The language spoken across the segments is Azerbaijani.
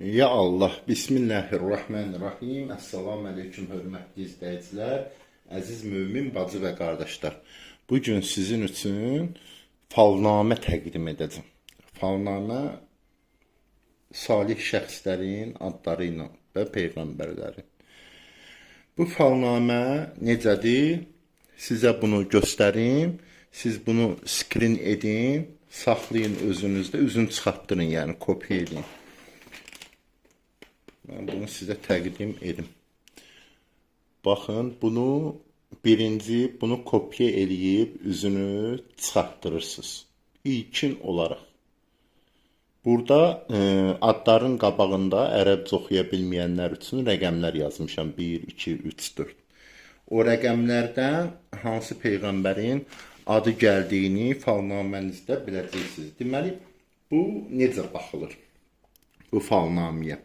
Ya Allah, Bismillahirrahmanirrahim. Assalamu aleyküm, hörmətli izləyicilər, əziz mömin bacı və qardaşlar. Bugün sizin üçün falnamə təqdim edəcəm. Falnamə salih şəxslərin adları ilə və peyğəmbərlərin. Bu falnamə necədir? Sizə bunu göstərim. Siz bunu skrin edin, saxlayın özünüzdə, üzünü çıxartdırın, yəni kopya edin. Ben bunu sizə təqdim edim. Baxın, bunu bunu kopya eləyib üzünü çıxartdırırsınız. İlkin olaraq. Burada adların qabağında ərəbcə oxuya bilməyənlər üçün rəqəmlər yazmışam. 1, 2, 3, 4. O rəqəmlərdən hansı peyğəmbərin adı gəldiyini falnamənizdə biləcəksiniz. Deməli, bu necə baxılır? Bu falnamiyə.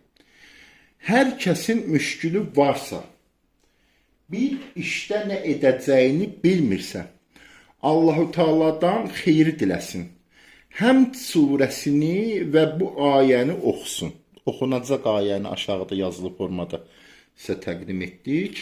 Hər kəsin müşkülü varsa, bir işdə nə edəcəyini bilmirsə, Allahu Taala'dan xeyir diləsin. Həmd surəsini və bu ayəni oxusun. Oxunacaq ayəni aşağıda yazılı formada sizə təqdim etdik.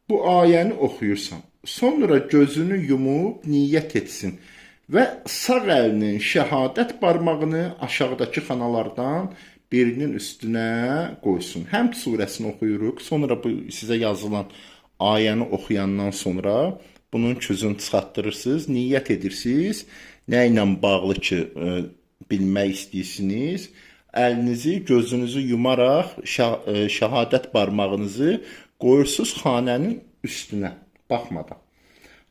Bu ayəni oxuyursan, sonra gözünü yumub niyyət etsin və sağ əlinin şəhadət barmağını aşağıdakı xanalardan birinin üstünə qoysun. Həmd surəsini oxuyuruq. Sonra bu sizə yazılan ayəni oxuyandan sonra bunun küzünü çıxartdırırsınız, niyyət edirsiniz. Nə ilə bağlı ki, bilmək istəyirsiniz? Əlinizi, gözünüzü yumaraq şəhadət barmağınızı qoyursunuz xanənin üstünə, baxmadan.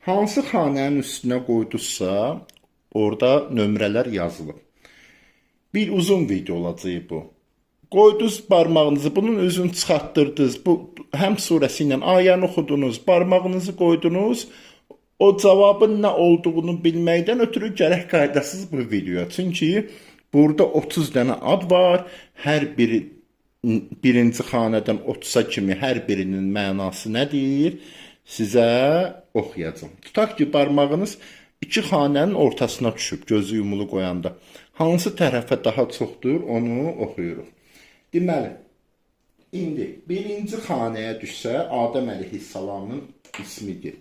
Hansı xanənin üstünə qoyduzsa, orada nömrələr yazılıb. Bir uzun video olacaq bu. Qoydunuz barmağınızı, bunun üzünü çıxartdırdınız. Bu Həmd surəsi ilə ayəni oxudunuz, barmağınızı qoydunuz. O cavabın nə olduğunu bilməkdən ötürü gərək qaydasız bu videoya. Çünki burada 30 dənə ad var. Hər biri birinci xanədən 30-a kimi hər birinin mənası nədir? Sizə oxuyacağım. Tutaq ki, barmağınız iki xanənin ortasına düşüb, gözü yumulu qoyanda. Hansı tərəfə daha çoxdur, onu oxuyuruq. Deməli, indi birinci xanəyə düşsə, Adəm əleyhissalamın ismidir.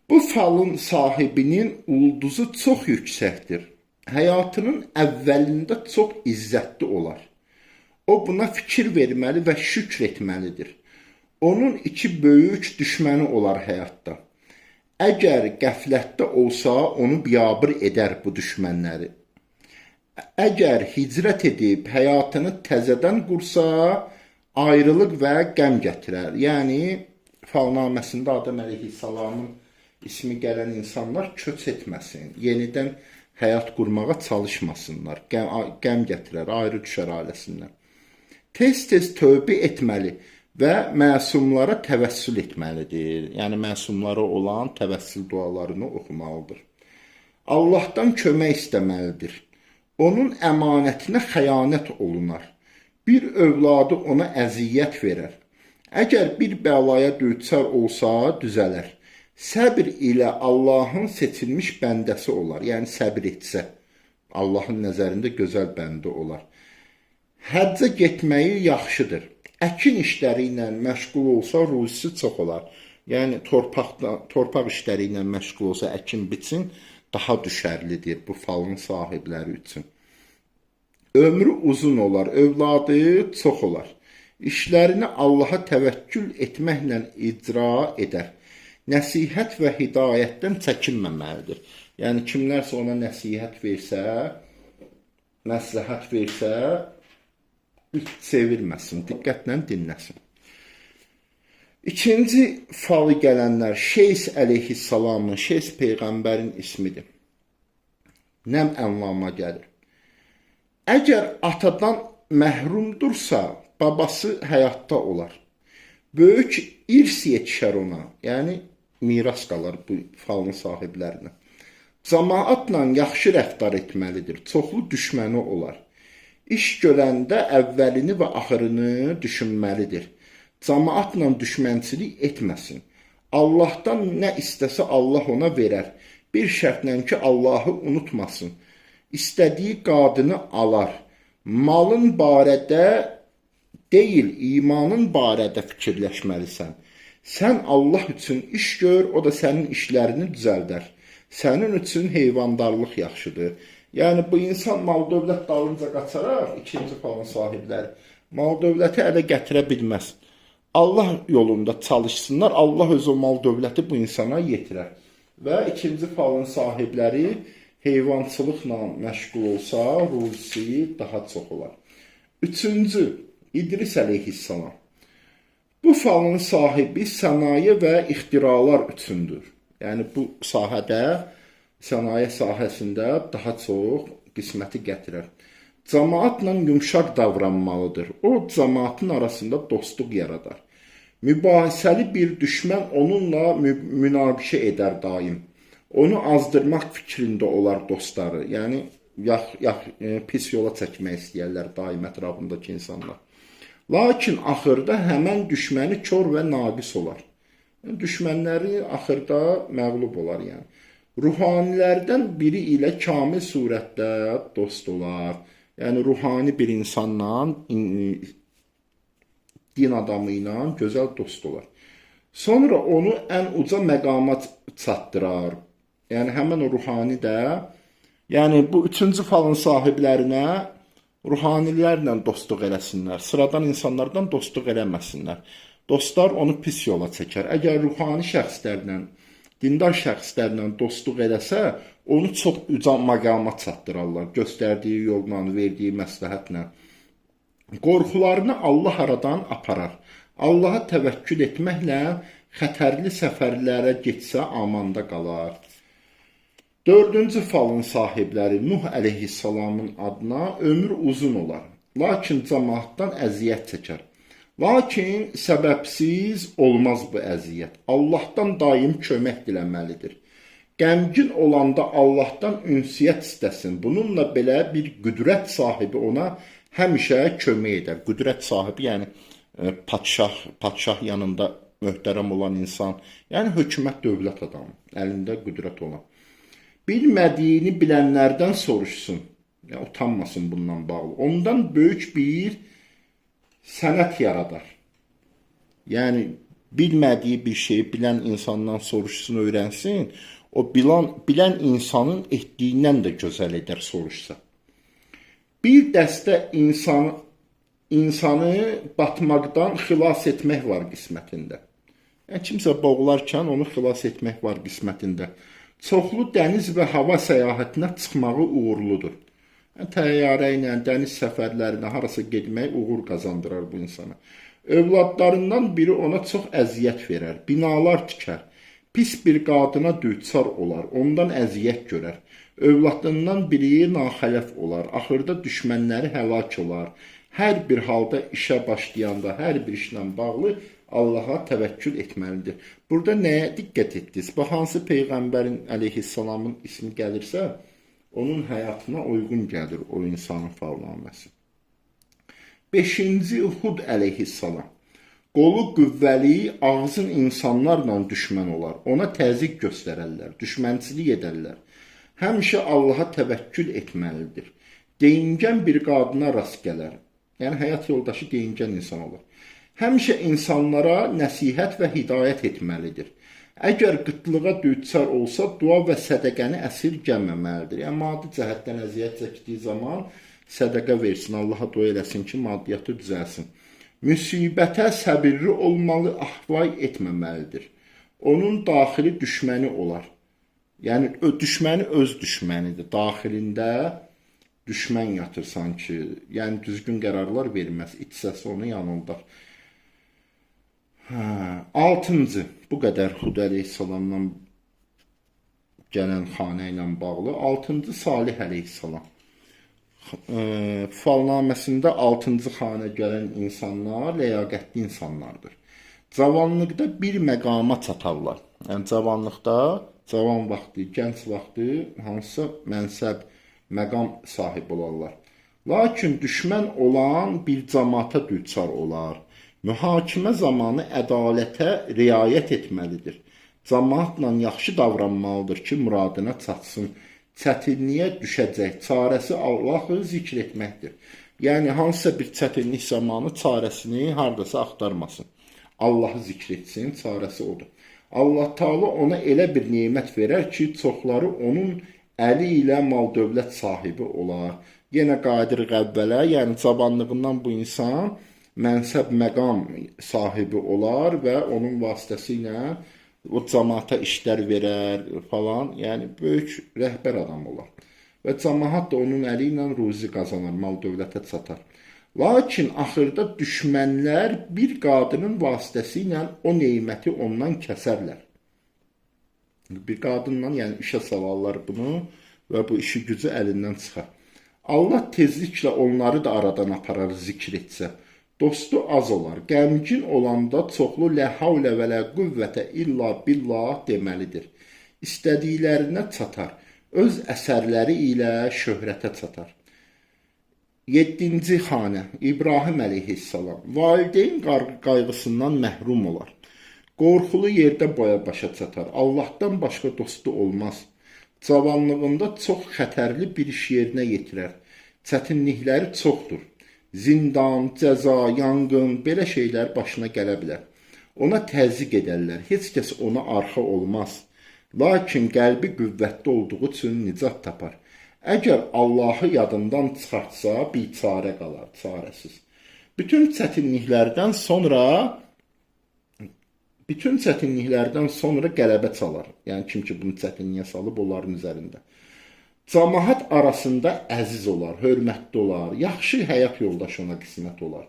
Bu falın sahibinin ulduzu çox yüksəkdir. Həyatının əvvəlində çox izzətli olar. O buna fikir verməli və şükr etməlidir. Onun iki böyük düşməni olar həyatda. Əgər qəflətdə olsa, onu biabır edər bu düşmənləri. Əgər hicrət edib həyatını təzədən qursa, ayrılıq və qəm gətirər. Yəni, falnaməsində Adəm əleyhissalamın ismi gələn insanlar köç etməsin, yenidən həyat qurmağa çalışmasınlar, qəm gətirər, ayrı düşər ailəsindən. Tez-tez tövbə etməli və məsumlara təvəssül etməlidir. Yəni, məsumlara olan təvəssül dualarını oxumalıdır. Allahdan kömək istəməlidir. Onun əmanətinə xəyanət olunar. Bir övladı ona əziyyət verər. Əgər bir bəlaya düçar olsa, düzələr. Səbr ilə Allahın seçilmiş bəndəsi olar. Yəni, səbr etsə, Allahın nəzərində gözəl bəndə olar. Həccə getməyi yaxşıdır. Əkin işləri ilə məşğul olsa, ruzisi çox olar. Yəni, torpaq işləri ilə məşğul olsa, əkin bitsin, daha düşərlidir bu falın sahibləri üçün. Ömrü uzun olar, övladı çox olar. İşlərini Allaha təvəkkül etməklə icra edər. Nəsihət və hidayətdən çəkinməməlidir. Yəni, kimlərsə ona nəsihət versə, məsləhət versə, çevirməsin, diqqətlə dinləsin. İkinci falı gələnlər Şeys əleyhissalamın, Şeys peyğəmbərin ismidir. Nə anlamına gəlir? Əgər atadan məhrumdursa, babası həyatda olar. Böyük irs yetişər ona, yəni miras qalar bu falın sahiblərinə. Cəmaatla yaxşı rəftar etməlidir, çoxlu düşməni olar. İş görəndə əvvəlini və axırını düşünməlidir. Cəmaatla düşmənçilik etməsin. Allahdan nə istəsə Allah ona verər. Bir şərtlə ki, Allahı unutmasın. İstədiyi qadını alar. malın barədə deyil, imanın barədə fikirləşməlisən. Sən Allah üçün iş gör, o da sənin işlərini düzəldər. Sənin üçün heyvandarlıq yaxşıdır. Yəni bu insan mal-dövlət dalınca qaçaraq, ikinci falın sahibləri, mal-dövləti ələ gətirə bilməz. Allah yolunda çalışsınlar, Allah öz o mal-dövləti bu insana yetirər. Və ikinci falın sahibləri heyvançılıqla məşğul olsa, ruzisi daha çox olar. Üçüncü, İdris əleyhissalam. Bu falın sahibi sənaye və ixtiralar üçündür. Yəni bu sahədə, sənaye sahəsində daha çox qisməti gətirər. Cəmaatla yumşaq davranmalıdır. O, cəmaatın arasında dostluq yaradar. Mübahisəli bir düşmən onunla münaqişə edər daim. Onu azdırmaq fikrində olar dostları. Yəni, pis yola çəkmək istəyərlər daim ətrafındakı insanlar. Lakin axırda həmən düşməni kör və naqis olar. Düşmənləri axırda məğlub olar. Yəni. Ruhanilərdən biri ilə kamil surətdə dost olar. Yəni, ruhani bir insanla, din adamı ilə gözəl dost olar. Sonra onu ən uca məqama çatdırar. Yəni, həmən o ruhani də, yəni bu üçüncü falın sahiblərinə ruhanilərlə dostluq eləsinlər. Sıradan insanlardan dostluq eləməsinlər. Dostlar onu pis yola çəkər. Əgər ruhani şəxslərlə, dindar şəxslərlə dostluq eləsə, onu çox uca məqama çatdırarlar. Göstərdiyi yolla, verdiyi məsləhətlə. Qorxularını Allah aradan aparar. Allaha təvəkkül etməklə xətərli səfərlərə getsə amanda qalar. Dördüncü falın sahibləri Nuh əleyhissalamın adına ömür uzun olar. Lakin cəmaatdan əziyyət çəkər. Lakin səbəbsiz olmaz bu əziyyət. Allahdan daim kömək diləməlidir. Qəmgin olanda Allahdan ünsiyyət istəsin. Bununla belə bir qüdrət sahibi ona həmişə kömək edər. Qüdrət sahibi, yəni padşah yanında möhtərəm olan insan, yəni hökumət dövlət adamı, əlində qüdrət olan. Bilmədiyini bilənlərdən soruşsun, yəni utanmasın bundan bağlı. Ondan böyük bir sənət yaradar. Yəni bilmədiyi bir şeyi bilən insandan soruşsun, öyrənsin. O bilən insanın etdiyindən də gözəl edər soruşsa. Bir dəstə insanı batmaqdan xilas etmək var qismətində. Yəni, kimsə boğularkən onu xilas etmək var qismətində. Çoxlu dəniz və hava səyahətinə çıxmağı uğurludur. Yəni, təyyarə ilə, dəniz səfərlərinə harasa getmək uğur qazandırar bu insana. Övladlarından biri ona çox əziyyət verər, binalar tikər. Pis bir qadına düçar olar, ondan əziyyət görər. Övladından biri naxələf olar, axırda düşmənləri həlak olar. Hər bir halda işə başlayanda, hər bir işlə bağlı Allaha təvəkkül etməlidir. Burada nəyə diqqət etdiniz? Bu hansı Peyğəmbərin əleyhissalamın ismi gəlirsə, onun həyatına uyğun gəlir o insanın falnaməsi. 5-ci Hud əleyhissalam. Qolu qüvvəli, ağzın insanlarla düşmən olar. Ona təzyiq göstərərlər, düşmənçilik edərlər. Həmişə Allaha təvəkkül etməlidir. Deyingən bir qadına rast gələr. Yəni, həyat yoldaşı deyingən insan olur. Həmişə insanlara nəsihət və hidayət etməlidir. Əgər qıtlığa düçar olsa, dua və sədəqəni əsirgəməməlidir. Yəni, maddi cəhətdən əziyyət çəkdiyi zaman sədəqə versin, Allaha dua eləsin ki, maddiyyatı düzəlsin. Müsibətə səbirli olmalı, ahvay etməməlidir. Onun daxili düşməni olar. Yəni, düşməni öz düşmənidir. Daxilində düşmən yatır sanki. Yəni, düzgün qərarlar verməz. İç səsi onu yanıldar. 6-cı, bu qədər Hud əleyhissalamdan gələn xanə ilə bağlı. 6-cı Salih əleyhissalam. Falnaməsində 6-cı xanə gələn insanlar ləyaqətli insanlardır. Cavanlıqda bir məqama çatarlar. Yəni, cavanlıqda, cavan vaxtı, gənc vaxtı hansısa mənsəb, məqam sahibi olarlar. Lakin düşmən olan bir cəmaata düçar olar. Mühakimə zamanı ədalətə riayət etməlidir. Cəmaatla yaxşı davranmalıdır ki, muradına çatsın. Çətinliyə düşəcək, çarəsi Allahı zikr etməkdir. Yəni hansısa bir çətinlik zamanı çarəsini hardasa axtarmasın. Allahı zikr etsin, çarəsi odur. Allah Taala ona elə bir nemət verər ki, çoxları onun əli ilə mal-dövlət sahibi olar. Yenə qadir qəvvələ, yəni cavanlığından bu insan mənsəb, məqam sahibi olar və onun vasitəsilə o cəmaata işlər verər falan, yəni böyük rəhbər adam olar. Və cəmaat da onun əli ilə ruzi qazanar, mal-dövlətə çatar. Lakin axırda düşmənlər bir qadının vasitəsilə o neməti ondan kəsərlər. Bir qadınla, yəni işə salarlar bunu və bu işi gücü əlindən çıxar. Allah tezliklə onları da aradan aparar zikr etsə. Dostu az olar. Qəmgin olanda çoxlu lə havlə və lə qüvvətə illa billah deməlidir. İstədiklərinə çatar. Öz əsərləri ilə şöhrətə çatar. 7-ci xanə İbrahim əleyhissalam. Valideyn qayğısından məhrum olar. Qorxulu yerdə boya-başa çatar. Allahdan başqa dostu olmaz. Cavanlığında çox xətərli bir iş yerinə yetirər. Çətinlikləri çoxdur. Zindan, cəza, yanğın, belə şeylər başına gələ bilər. Ona təzyiq edərlər. Heç kəs ona arxa olmaz. Lakin qəlbi qüvvətli olduğu üçün nicat tapar. Əgər Allahı yadından çıxartsa, biçarə qalar, çarəsiz. Bütün çətinliklərdən sonra qələbə çalar. Yəni kim ki bunu çətinliyə salıb onların üzərində. Cəmaət arasında əziz olar, hörmətli olar, yaxşı həyat yoldaşı ona qismət olar.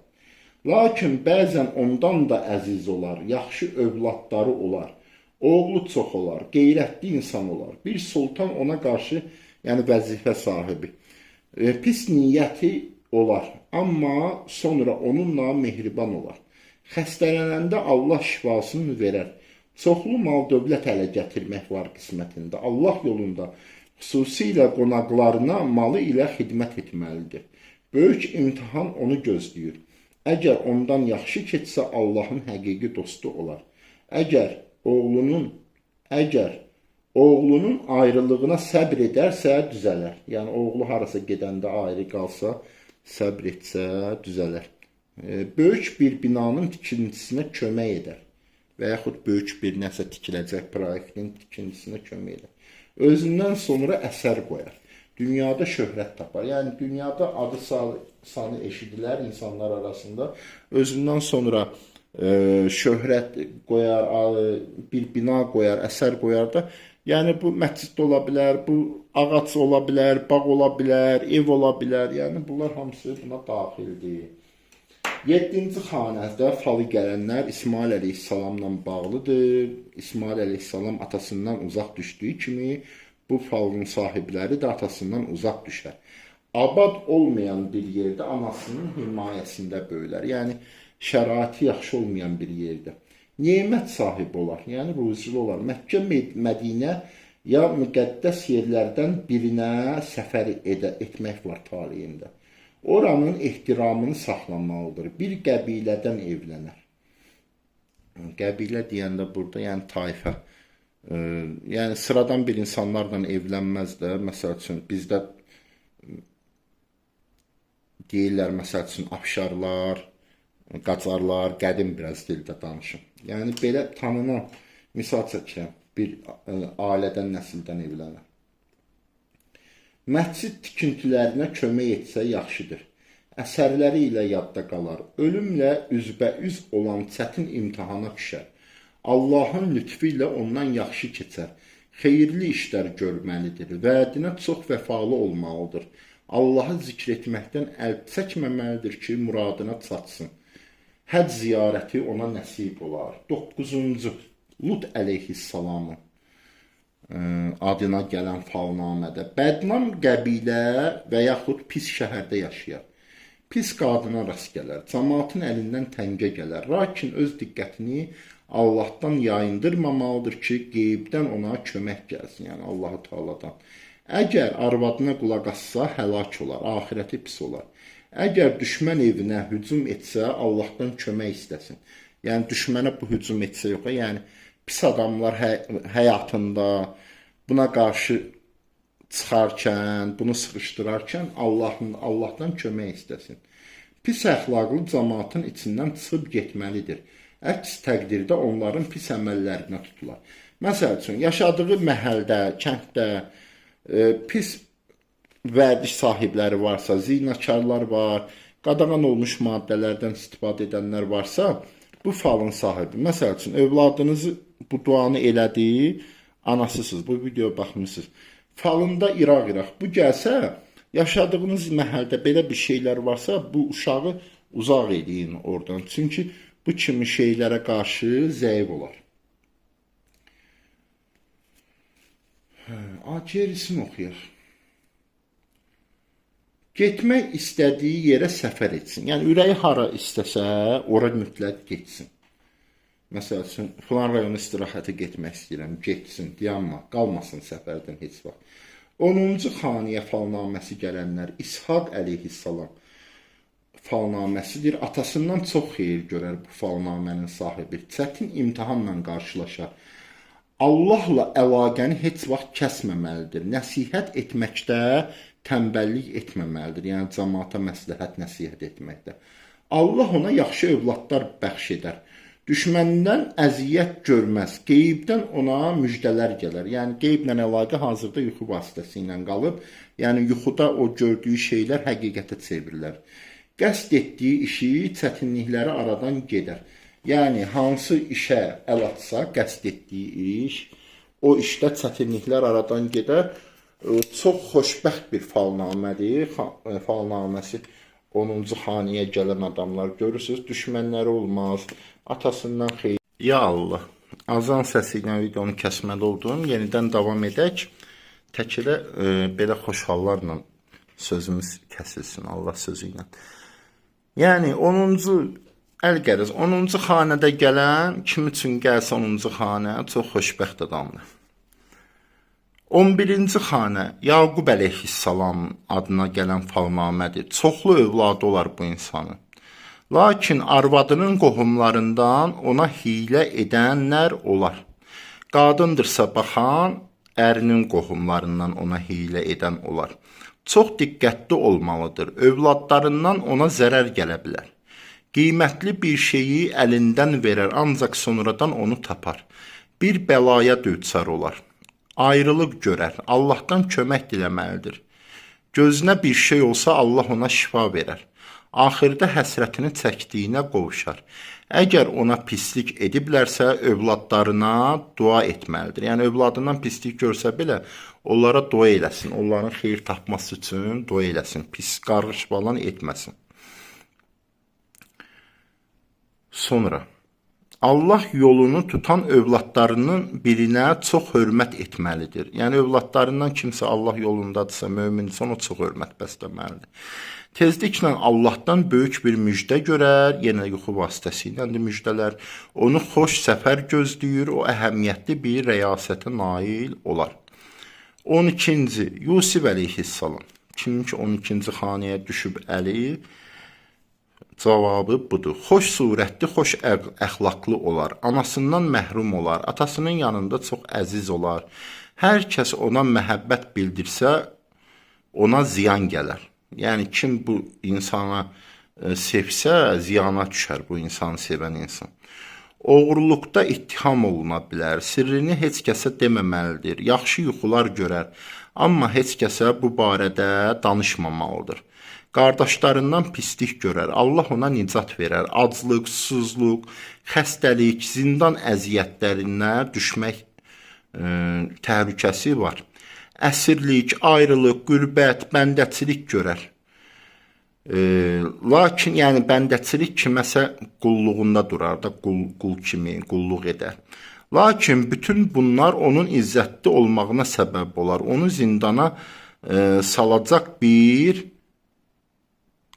Lakin bəzən ondan da əziz olar, yaxşı övladları olar, oğlu çox olar, qeyrətli insan olar. Bir sultan ona qarşı, yəni vəzifə sahibi, pis niyyəti olar, amma sonra onunla mehriban olar. Xəstələnəndə Allah şifasını verər. Çoxlu mal-dövlət ələ gətirmək var qismətində. Allah yolunda xüsusilə qonaqlarına malı ilə xidmət etməlidir. Böyük imtihan onu gözləyir. Əgər ondan yaxşı keçsə, Allahın həqiqi dostu olar. Əgər oğlunun ayrılığına səbr edərsə, düzələr. Yəni, oğlu harasa gedəndə ayrı qalsa, səbr etsə, düzələr. Böyük bir binanın tikintisinə kömək edər və yaxud böyük bir nəsə tikiləcək proyektin tikintisinə kömək edər. Özündən sonra əsər qoyar. Dünyada şöhrət tapar. Yəni, dünyada adı sanı eşidilər insanlar arasında. Özündən sonra şöhrət qoyar, bir bina qoyar, əsər qoyar da. Yəni, bu məscid ola bilər, bu ağac ola bilər, bağ ola bilər, ev ola bilər. Yəni, bunlar hamısı buna daxildir. 7-ci xanədə falı gələnlər İsmail əleyhissalamla bağlıdır. İsmail əleyhissalam atasından uzaq düşdüyü kimi bu falın sahibləri də atasından uzaq düşər. Abad olmayan bir yerdə anasının himayəsində böyülər. Yəni, şəraiti yaxşı olmayan bir yerdə. Nemət sahibi olar, yəni ruzulu olar. Məkkə, Mədinə ya müqəddəs yerlərdən birinə səfər etmək var taliyində. Oranın ehtiramını saxlamalıdır. Bir qəbilədən evlənər. Qəbilə deyəndə burada, yəni tayfə. Yəni sıradan bir insanlarla evlənməz də. Məsəl üçün, bizdə deyirlər, məsəl üçün, afşarlar, qacarlar, qədim biraz dildə danışım. Yəni, belə tanınan, misal çəkirəm, bir ailədən, nəsildən evlənər. Məscid tikintilərinə kömək etsə yaxşıdır. Əsərləri ilə yadda qalar. Ölümlə üzbəüz olan çətin imtihana düşər. Allahın lütfü ilə ondan yaxşı keçər. Xeyirli işlər görməlidir. Vədinə çox vəfalı olmalıdır. Allahı zikr etməkdən əl çəkməməlidir ki, muradına çatsın. Həcc ziyarəti ona nəsib olar. 9-cu Lut əleyhissalamı adına gələn falnamədə bədnam qəbilə və yaxud pis şəhərdə yaşayar. Pis qadına rast gələr, cəmaatın əlindən təngə gələr. Lakin öz diqqətini Allahdan yayındırmamalıdır ki, qeybdən ona kömək gəlsin, yəni Allah-u Teala'dan. Əgər arvadına qulaq assa, həlak olar, axirəti pis olar. Əgər düşmən evinə hücum etsə, Allahdan kömək istəsin. Yəni, düşmənə bu hücum etsə yox, yəni pis adamlar həyatında buna qarşı çıxarkən, bunu sıxışdırarkən Allahdan kömək istəsin. Pis əxlaqlı cəmaatın içindən çıxıb getməlidir. Əks təqdirdə onların pis əməllərinə tutular. Məsəl üçün, yaşadığı məhəldə, kənddə pis vərdiş sahibləri varsa, zinakarlar var, qadağan olmuş maddələrdən istifadə edənlər varsa, bu falın sahibi. Məsəl üçün, övladınızı bu duanı elədi, anasısınız, bu videoya baxmısınız. Falında İraq. Bu gəlsə, yaşadığınız məhəldə belə bir şeylər varsa, bu uşağı uzaq edin oradan. Çünki bu kimi şeylərə qarşı zəif olar. Gerisini oxuyaq. Getmək istədiyi yerə səfər etsin. Yəni, ürəyi hara istəsə, ora mütləq getsin. Məsəl üçün, filan rayona istirahətə getmək istəyirəm, getsin, dayanma, qalmasın səfərdən heç vaxt. 10-cu xaniyə falnaməsi gələnlər, İshaq əleyhissalam falnaməsidir. Atasından çox xeyir görər bu falnamənin sahibi. Çətin imtihanla qarşılaşar. Allahla əlaqəni heç vaxt kəsməməlidir. Nəsihət etməkdə tənbəllik etməməlidir. Yəni, cəmaata məsləhət nəsihət etməkdə. Allah ona yaxşı övladlar bəxş edər. Düşməndən əziyyət görməz. Qeybdən ona müjdələr gələr. Yəni, qeyblə əlaqə hazırda yuxu vasitəsilə qalıb. Yəni, yuxuda o gördüyü şeylər həqiqətə çevrilər. Qəsd etdiyi işi, çətinlikləri aradan gedər. Yəni, hansı işə əl atsa, qəsd etdiyi iş, o işdə çətinliklər aradan gedər. Çox xoşbəxt bir falnamədir. Falnaməsi 10-cu xaniyə gələn adamlar görürsünüz, düşmənləri olmaz. Atasından xeyir. Ya Allah, azan səsi ilə videonu kəsməli oldum. Yenidən davam edək. Təkcə belə xoş hallarla sözümüz kəsilsin Allah sözü ilə. Yəni 10-cu əlqəriz 10-cu xanədə gələn kim üçün gəlsə 10-cu xanə çox xoşbəxt adamdır. 11-ci xanə Yaqub əleyhissalam adına gələn falnamədir. Çoxlu övladı olar bu insanın. Lakin arvadının qohumlarından ona hiylə edənlər olar. Qadındırsa baxan, ərinin qohumlarından ona hiylə edən olar. Çox diqqətli olmalıdır. Övladlarından ona zərər gələ bilər. Qiymətli bir şeyi əlindən verər, ancaq sonradan onu tapar. Bir bəlaya düçar olar. Ayrılıq görər. Allahdan kömək diləməlidir. Gözünə bir şey olsa Allah ona şifa verər. Axırda həsrətini çəkdiyinə qovuşar. Əgər ona pislik ediblərsə, övladlarına dua etməlidir. Yəni, övladından pislik görsə belə, onlara dua eləsin. Onların xeyir tapması üçün dua eləsin. Pis qarğış falan etməsin. Sonra, Allah yolunu tutan övladlarının birinə çox hörmət etməlidir. Yəni, övladlarından kimsə Allah yolundadırsa, mömindirsə, ona çox hörmət bəsləməlidir. Tezliklə Allahdan böyük bir müjdə görər, yenə yuxu vasitəsilə müjdələr, onu xoş səfər gözləyir, o əhəmiyyətli bir rəyasətə nail olar. 12-ci Yusif əleyhissalam, kimin ki 12-ci xanəyə düşüb əli, cavabı budur. Xoş surətli, xoş əxlaqlı olar, anasından məhrum olar, atasının yanında çox əziz olar. Hər kəs ona məhəbbət bildirsə, ona ziyan gələr. Yəni, kim bu insana sevsə, ziyana düşər bu insanı sevən insan. Oğurluqda ittiham oluna bilər, sirrini heç kəsə deməməlidir, yaxşı yuxular görər, amma heç kəsə bu barədə danışmamalıdır. Qardaşlarından pislik görər, Allah ona nicat verər, aclıq, susuzluq, xəstəlik, zindan əziyyətlərinə düşmək təhlükəsi var. Əsirlik, ayrılıq, qürbət, bəndəçilik görər. Lakin, yəni bəndəçilik kiməsə qulluğunda durar da, qul kimi qulluq edər. Lakin bütün bunlar onun izzətli olmağına səbəb olar. Onu zindana salacaq bir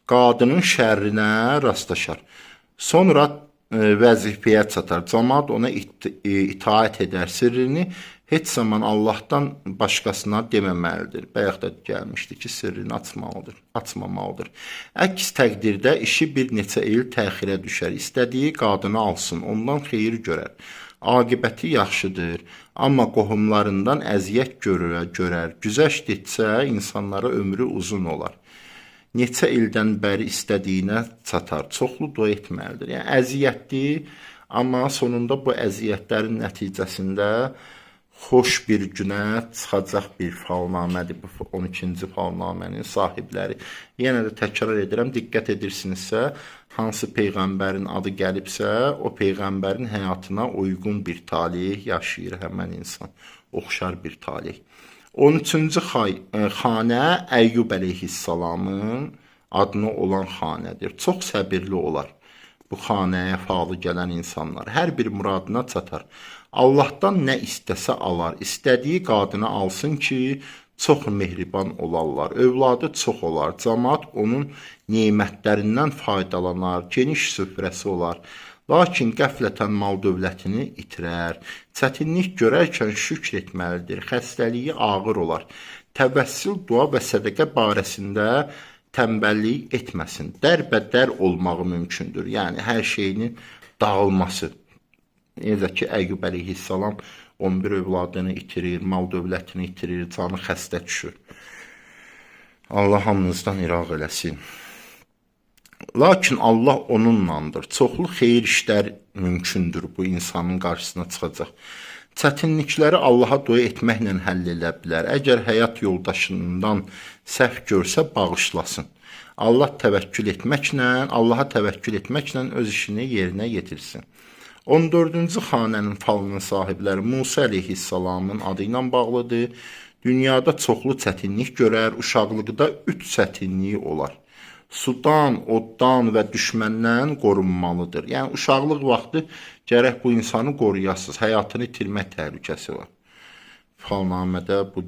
qadının şərrinə rastlaşar. Sonra vəzifəyə çatar. Cəmaət ona itaət edər. Sirrini heç zaman Allahdan başqasına deməməlidir. Bayaq da gəlmişdi ki, sirrini açmamalıdır. Əks təqdirdə işi bir neçə il təxirə düşər. İstədiyi qadını alsın, ondan xeyir görər. aqibəti yaxşıdır. Amma qohumlarından əziyyət görər. Güzəştdirsə insanlara ömrü uzun olar. Neçə ildən bəri istədiyinə çatar. Çoxlu dua etməlidir. Yəni əziyyətli, amma sonunda bu əziyyətlərin nəticəsində xoş bir günə çıxacaq bir falnamədir. Bu 12-ci falnamənin sahibləri. Yenə də təkrar edirəm, diqqət edirsinizsə, hansı peyğəmbərin adı gəlibsə, o peyğəmbərin həyatına uyğun bir talih yaşayır həmən insan. Oxşar bir talih. 13-cü xanə Əyyub əleyhissalamın adına olan xanədir. Çox səbirli olar bu xanəyə faalı gələn insanlar. Hər bir muradına çatar. Allahdan nə istəsə alar. İstədiyi qadını alsın ki, çox mehriban olarlar. Övladı çox olar. Cəmaət onun nemətlərindən faydalanar. Geniş süfrəsi olar. Lakin qəflətən mal dövlətini itirər. Çətinlik görərkən şükr etməlidir. Xəstəliyi ağır olar. Təvəssül, dua və sədəqə barəsində tənbəllik etməsin. Dərbədər olmağı mümkündür. Yəni, hər şeyinin dağılması. Necə ki, Əyyub əleyhissalam 11 övladını itirir, mal dövlətini itirir, canı xəstə düşür. Allah hamınızdan iraq eləsin. Lakin Allah onunlandır. Çoxlu xeyir işlər mümkündür bu insanın qarşısına çıxacaq. Çətinlikləri Allaha dua etməklə həll edə bilər. Əgər həyat yoldaşından səhv görsə, bağışlasın. Allaha təvəkkül etməklə öz işini yerinə yetirsin. 14-cü xanənin falının sahibləri Musa əleyhissalamın adı ilə bağlıdır. Dünyada çoxlu çətinlik görər, uşaqlıqda 3 çətinliyi olar. Sudan, oddan və düşməndən qorunmalıdır. Yəni, uşaqlıq vaxtı gərək bu insanı qoruyasınız. Həyatını itirmək təhlükəsi var. Falnamədə bu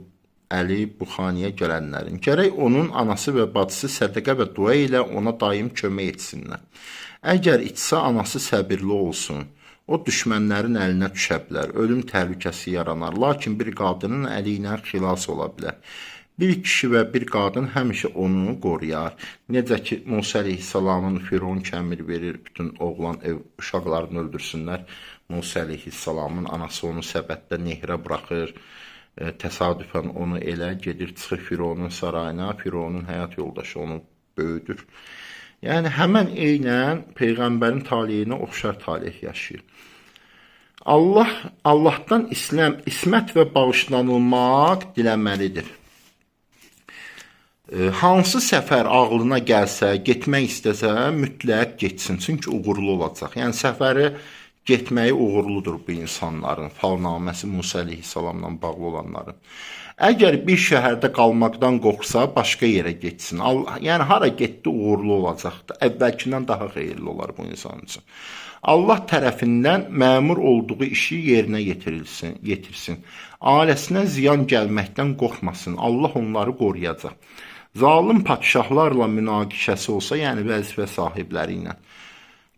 Əli bu xaniyə gələnlərin. Gərək onun anası və bacısı sədəqə və dua ilə ona daim kömək etsinlər. Əgər içsə, anası səbirli olsun. O düşmənlərin əlinə düşə bilər. Ölüm təhlükəsi yaranar. Lakin bir qadının əli ilə xilas ola bilər. Bir kişi və bir qadın həmişə onu qoruyar. Necə ki, Musa əleyhissalamın Firon kəmir verir, bütün oğlan uşaqlarını öldürsünlər. Musa əleyhissalamın anası onu səbətdə nehrə buraxır. Təsadüfən onu elə gedir, çıxır Fironun sarayına, Fironun həyat yoldaşı onu böyüdür. Yəni, həmən eynən Peyğəmbərin taliyinə oxşar talih yaşayır. Allahdan ismət və bağışlanılmaq diləməlidir. Hansı səfər ağlına gəlsə, getmək istəsə, mütləq getsin, çünki uğurlu olacaq. Yəni, səfəri getməyi uğurludur bu insanların, falnaməsi Musa əleyhissalamla bağlı olanların. Əgər bir şəhərdə qalmaqdan qorxsa, başqa yerə getsin. Yəni, hara getdi uğurlu olacaqdır. Əvvəlkindən daha xeyirli olar bu insan üçün. Allah tərəfindən məmur olduğu işi yerinə yetirsin. Ailəsinə ziyan gəlməkdən qorxmasın. Allah onları qoruyacaq. Zalim padşahlarla münaqişəsi olsa, yəni vəzifə sahibləri ilə,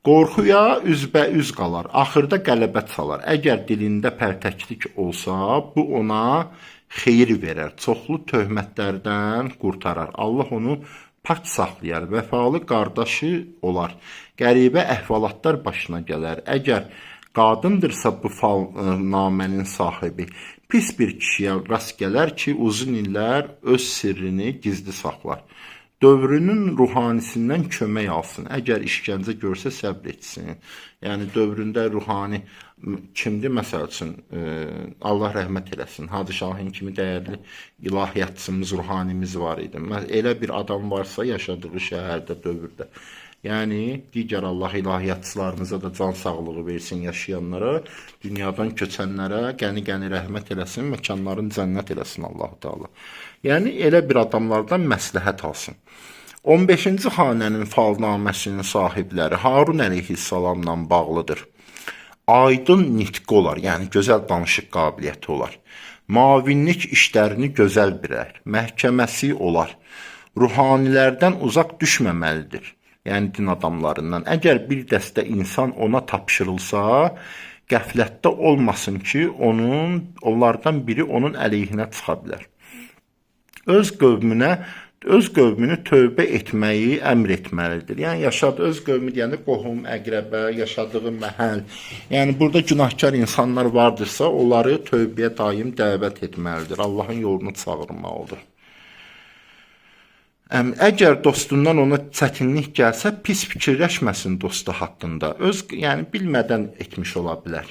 qorxuya üzbəüz qalar, axırda qələbə çalar. Əgər dilində pərtəklik olsa, bu ona xeyir verər, çoxlu töhmətlərdən qurtarar. Allah onu pak saxlayar, vəfalı qardaşı olar. Qəribə əhvalatlar başına gələr. Əgər qadındırsa bu falnamənin sahibi, pis bir kişiyə rast gələr ki, uzun illər öz sirrini gizli saxlar. Dövrünün ruhanisindən kömək alsın. Əgər işgəncə görsə, səbr etsin. Yəni, dövründə ruhani kimdir? Məsəl üçün, Allah rəhmət eləsin. Hacı Şahin kimi dəyərli ilahiyyatçımız, ruhanimiz var idi. Elə bir adam varsa yaşadığı şəhərdə, dövrdə. Yəni, digər Allah ilahiyyatçılarımıza da can sağlığı versin yaşayanlara, dünyadan köçənlərə qəni-qəni rəhmət eləsin, məkanların cənnət eləsin Allah-u Teala. Yəni, elə bir adamlardan məsləhət alsın. 15-ci xanənin falnaməsinin sahibləri Harun əleyhissalamla bağlıdır. Aydın nitqi olar, yəni gözəl danışıq qabiliyyəti olar. Mavinlik işlərini gözəl bilər, məhkəməsi olar. Ruhanilərdən uzaq düşməməlidir. Yəni din adamlarından. Əgər bir dəstə insan ona tapşırılsa, qəflətdə olmasın ki, onlardan biri onun əleyhinə çıxa bilər. Öz qövmünə öz qövmünü tövbə etməyi əmr etməlidir. Yəni yaşadığı öz qövmü deyəndə qohum, əqrəbə, yaşadığı məhəll. Yəni burada günahkar insanlar vardırsa, onları tövbəyə daim dəvət etməlidir. Allahın yolunu çağırmalıdır. Əgər dostundan ona çətinlik gəlsə, pis fikirləşməsin dostu haqqında. Yəni bilmədən etmiş ola bilər.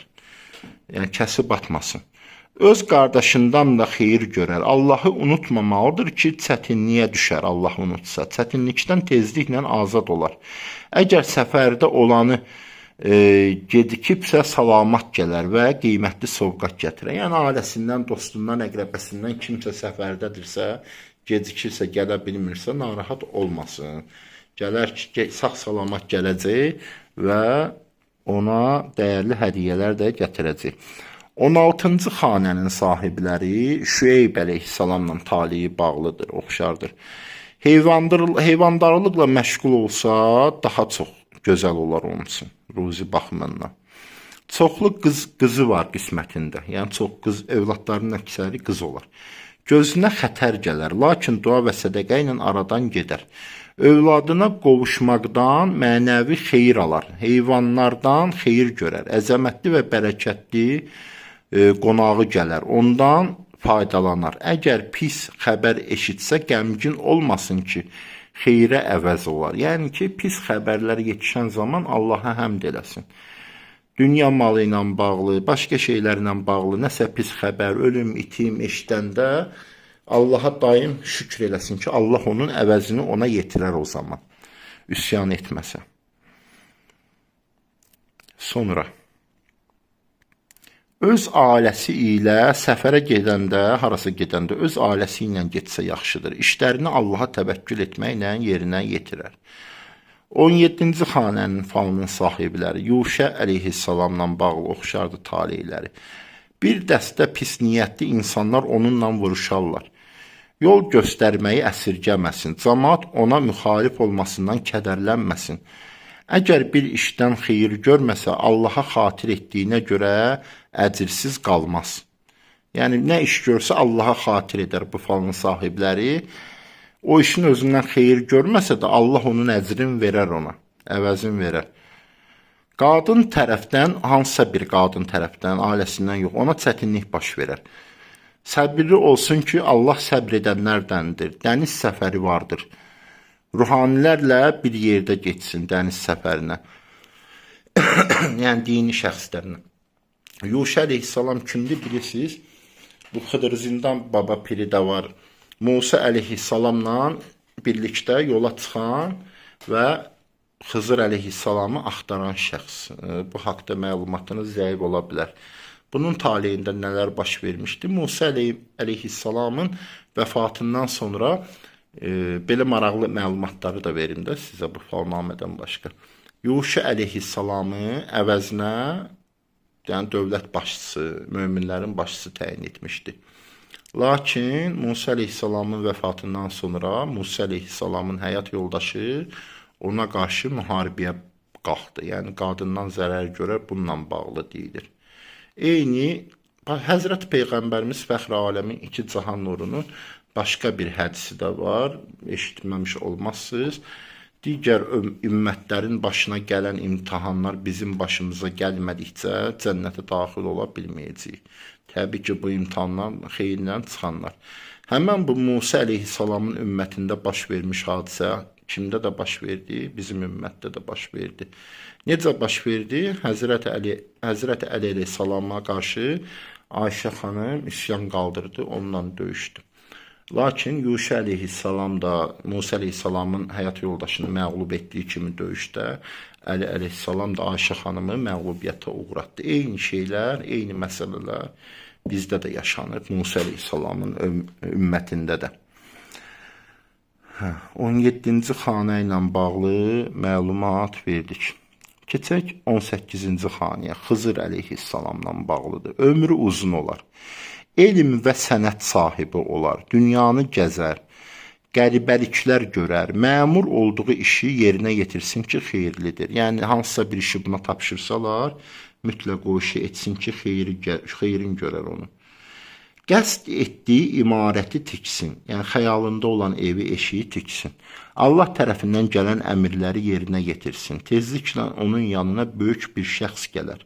Yəni kəsib atmasın. Öz qardaşından da xeyir görər. Allahı unutmamalıdır ki, çətinliyə düşər Allah unutsa. Çətinlikdən tezliklə azad olar. Əgər səfərdə olanı gedikibsə salamat gələr və qiymətli sovqat gətirər. Yəni ailəsindən, dostundan, əqrəbəsindən kimsə səfərdədirsə, gecikirsə, gələ bilmirsə, narahat olmasın. Gələr ki, sağ-salamat gələcək və ona dəyərli hədiyyələr də gətirəcək. 16-cı xanənin sahibləri Şüeyb əleyhissalamla taliyi bağlıdır, oxşardır. Heyvandarlıqla məşğul olsa, daha çox gözəl olar onun üçün, ruzi baxımından. Çoxlu qızı var qismətində, yəni çox qız, övladlarının əksəri qız olar. Gözünə xətər gələr, lakin dua və sədəqə ilə aradan gedər. Övladına qovuşmaqdan mənəvi xeyir alar, heyvanlardan xeyir görər, əzəmətli və bərəkətli qonağı gələr, ondan faydalanar. Əgər pis xəbər eşitsə, qəmgin olmasın ki, xeyrə əvəz olar. Yəni ki, pis xəbərlər yetişən zaman Allaha həmd eləsin. Dünya malı ilə bağlı, başqa şeylərlə bağlı nəsə pis xəbər, ölüm, itim eşidəndə Allaha daim şükür eləsin ki, Allah onun əvəzini ona yetirər o zaman. Üsyan etməsə. Sonra öz ailəsi ilə səfərə gedəndə, harasa gedəndə öz ailəsi ilə getsə yaxşıdır. İşlərini Allaha təvəkkül etməklə yerinə yetirər. 17-ci xanənin falının sahibləri Yuşə əleyhissalamla bağlı oxşardı taleyləri. Bir dəstə pis niyyətli insanlar onunla vuruşarlar. Yol göstərməyi əsirgəməsin, cəmaat ona müxalif olmasından kədərlənməsin. Əgər bir işdən xeyir görməsə, Allaha xatir etdiyinə görə əcirsiz qalmaz. Yəni, nə iş görsə Allaha xatir edər bu falın sahibləri. O işin özündən xeyir görməsə də Allah onun əcrin verər ona, əvəzin verər. Qadın tərəfdən, hansısa bir qadın tərəfdən, ailəsindən yox, ona çətinlik baş verər. Səbirli olsun ki, Allah səbr edənlərdəndir. Dəniz səfəri vardır. Ruhanilərlə bir yerdə geçsin dəniz səfərinə. Yəni, dini şəxslərinə. Yuşə əleyhissalam kimdir bilirsiniz? Bu Xıdır Zindan baba piri də var. Musa əleyhissalamla birlikdə yola çıxan və Xızır əleyhissalamı axtaran şəxs. Bu haqda məlumatınız zəif ola bilər. Bunun taleyində nələr baş vermişdi? Musa əleyhissalamın vəfatından sonra belə maraqlı məlumatları da verim də sizə bu falnamədən başqa. Yuşə əleyhissalamı əvəzinə yəni dövlət başçısı, möminlərin başçısı təyin etmişdi. Lakin Musa əleyhissalamın vəfatından sonra Musa əleyhissalamın həyat yoldaşı ona qarşı müharibəyə qalxdı. Yəni qadından zərər görər, bununla bağlı deyilir. Eyni Həzrət Peyğəmbərimiz Fəxr aləmin iki cahan nurunun başqa bir hədisi də var. Eşitməmiş olmazsınız. Digər ümmətlərin başına gələn imtihanlar bizim başımıza gəlmədikcə cənnətə daxil ola bilməyəcəyik. Təbii ki, bu imtihanlar xeyirlə çıxanlar. Həmən bu Musa əleyhissalamın ümmətində baş vermiş hadisə kimdə də baş verdi? Bizim ümmətdə də baş verdi. Necə baş verdi? Həzrət Əli əleyhissalama qarşı Ayşə xanım üsyan qaldırdı, onunla döyüşdü. Lakin Yuşə əleyhissalam da Musa əleyhissalamın həyat yoldaşını məğlub etdiyi kimi döyüşdə Əli əleyhissalam da Ayşə xanımı məğlubiyyətə uğratdı. Eyni şeylər, eyni məsələlər bizdə də yaşanır, Musa əleyhissalamın ümmətində də. 17-ci xanə ilə bağlı məlumat verdik. Keçək 18-ci xanəyə, Xızır əleyhissalamla bağlıdır. Ömrü uzun olar. Elm və sənət sahibi olar, dünyanı gəzər, qəribəliklər görər, məmur olduğu işi yerinə yetirsin ki, xeyirlidir. Yəni, hansısa bir işi buna tapşırsalar, mütləq o işi etsin ki, xeyrin görər onu. qəsd etdiyi imarəti tiksin. Yəni xəyalında olan evi, eşiyi tiksin. Allah tərəfindən gələn əmrləri yerinə yetirsin. Tezliklə onun yanına böyük bir şəxs gələr.